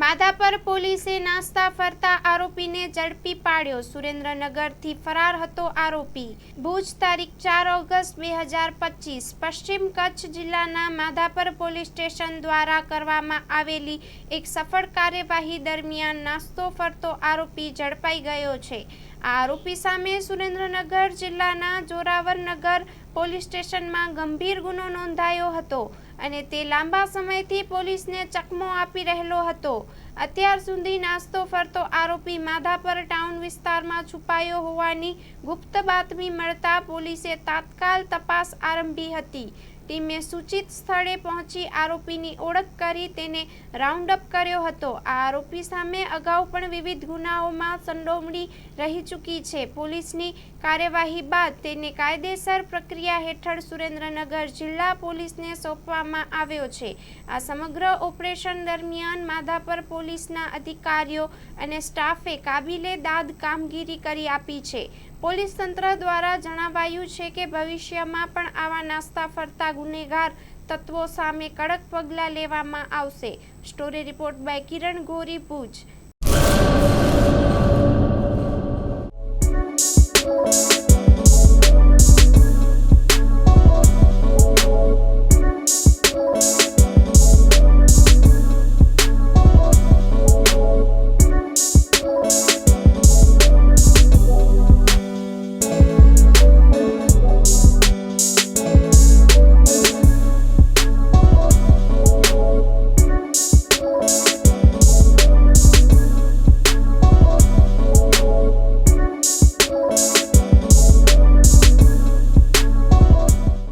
માધાપર પોલીસે નાસ્તા ફરતા આરોપીને ઝડપી પાડ્યો। સુરેન્દ્રનગરથી ફરાર હતો આરોપી। ભુજ તારીખ 4 ઓગસ્ટ 2025 પશ્ચિમ કચ્છ જિલ્લાના માધાપર પોલીસ સ્ટેશન દ્વારા કરવામાં આવેલી એક સફળ કાર્યવાહી દરમિયાન નાસ્તો ફરતો આરોપી ઝડપાઈ ગયો છે। આ આરોપી સામે સુરેન્દ્રનગર જિલ્લાના જોરાવરનગર પોલીસ સ્ટેશનમાં ગંભીર ગુનો નોંધાયો હતો અને તે લાંબા સમયથી પોલીસને ચકમો આપી રહેલો હતો। અત્યાર સુધી નાસ્તો ફરતો આરોપી માધાપર ટાઉન વિસ્તારમાં છુપાયો હોવાની ગુપ્ત બાતમી મળતા પોલીસે તાત્કાલ તપાસ આરંભી હતી। ટીમે સૂચિત સ્થળે પહોંચી આરોપીની ઓળખ કરી તેને રાઉન્ડ અપ કર્યો હતો। આ આરોપી સામે અગાઉ પણ વિવિધ ગુનાઓમાં સંડોવણી રહી ચૂકી છે। પોલીસની કાર્યવાહી બાદ તેને કાયદેસર પ્રક્રિયા હેઠળ સુરેન્દ્રનગર જિલ્લા પોલીસને સોંપવામાં આવ્યો છે। આ સમગ્ર ઓપરેશન દરમિયાન માધાપર પોલીસના અધિકારીઓ અને સ્ટાફે કાબિલેદાદ કામગીરી કરી આપી છે। પોલીસ તંત્ર દ્વારા જણાવાયું છે કે ભવિષ્યમાં પણ આવા નાસ્તા ફરતા ગુનેગાર તત્વો સામે કડક પગલાં લેવામાં આવશે। Story report by Kiran Gori, Bhuj.